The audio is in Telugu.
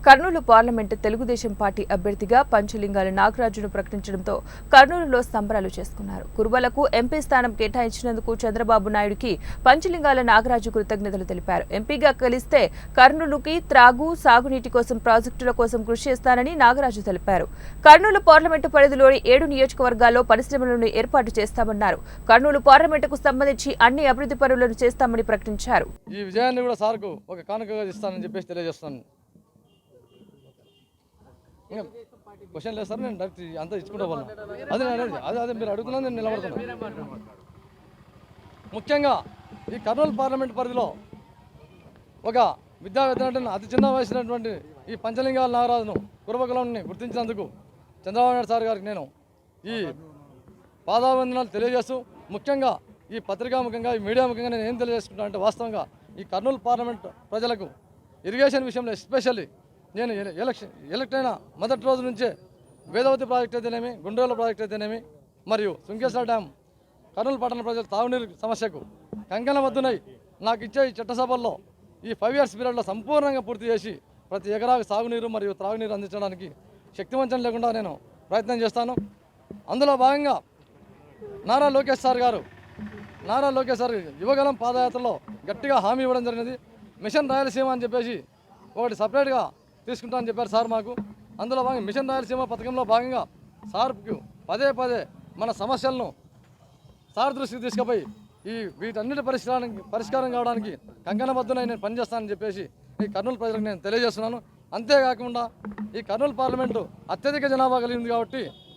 కర్నూలు పార్లమెంటు తెలుగుదేశం పార్టీ అభ్యర్థిగా పంచలింగాల నాగరాజును ప్రకటించడంతో కర్నూలులో సంబరాలు చేసుకున్నారు. కురుబలకు ఎంపీ స్థానం కేటాయించినందుకు చంద్రబాబు నాయుడుకి పంచలింగాల నాగరాజు కృతజ్ఞతలు తెలిపారు. ఎంపీగా కలిస్తే కర్నూలుకి త్రాగు, సాగునీటి కోసం ప్రాజెక్టుల కోసం కృషి చేస్తానని నాగరాజు తెలిపారు. కర్నూలు పార్లమెంటు పరిధిలోని 7 నియోజకవర్గాల్లో పరిశ్రమలను ఏర్పాటు చేస్తామన్నారు. కర్నూలు పార్లమెంటుకు సంబంధించి అన్ని అభివృద్ధి పనులను చేస్తామని ప్రకటించారు. ఈ విజయాన్ని కూడా సార్కు ఒక కానుకగా ఇస్తానని చెప్పేసి తెలియజేస్తాను. క్వశ్చన్ లేదు సార్, నేను డైరెక్ట్ అంతా ఇచ్చుకుంటా పోను. అదే మీరు అడుగుతున్నా, నేను నిలబడుతున్నాను. ముఖ్యంగా ఈ కర్నూలు పార్లమెంట్ పరిధిలో ఒక విద్యావేత్తను అతి చిన్న వయసునటువంటి ఈ పంచలింగాల నాగరాజును కురుబకులంని గుర్తించినందుకు చంద్రబాబు నాయుడు సార్ గారికి నేను ఈ పాదాభివందనాలు తెలియజేస్తూ, ముఖ్యంగా ఈ పత్రికాముఖంగా ఈ మీడియా ముఖంగా నేను ఏం తెలియజేసుకుంటాను అంటే, వాస్తవంగా ఈ కర్నూలు పార్లమెంట్ ప్రజలకు ఇరిగేషన్ విషయంలో ఎస్పెషల్లీ నేను ఎలక్ట్ అయిన మొదటి రోజు నుంచే వేదవతి ప్రాజెక్ట్ అయితేనేమి, గుండ్రేల ప్రాజెక్ట్ అయితేనేమి, మరియు సుంకేశ్వర డ్యామ్ కర్నూలు పట్టణ ప్రజల తాగునీరు సమస్యకు కంకణబద్ధునై నాకు ఇచ్చే ఈ చట్టసభల్లో ఈ 5 years పీరియడ్లో సంపూర్ణంగా పూర్తి చేసి ప్రతి ఎకరాకు సాగునీరు మరియు త్రాగునీరు అందించడానికి శక్తివంచన లేకుండా నేను ప్రయత్నం చేస్తాను. అందులో భాగంగా నారా లోకేష్ సార్ యువగలం పాదయాత్రలో గట్టిగా హామీ ఇవ్వడం జరిగినది. మిషన్ రాయలసీమ అని చెప్పేసి ఒకటి సపరేట్గా తీసుకుంటామని చెప్పారు సార్ మాకు. అందులో భాగంగా మిషన్ రాయలసీమ పథకంలో భాగంగా సార్కు పదే మన సమస్యలను సార్ దృష్టికి తీసుకుపోయి వీటన్నిటి పరిష్కారం కావడానికి కంకణబద్ధునై నేను పనిచేస్తానని చెప్పేసి ఈ కర్నూలు ప్రజలకు నేను తెలియజేస్తున్నాను. అంతేకాకుండా ఈ కర్నూలు పార్లమెంటు అత్యధిక జనాభా కలిగింది కాబట్టి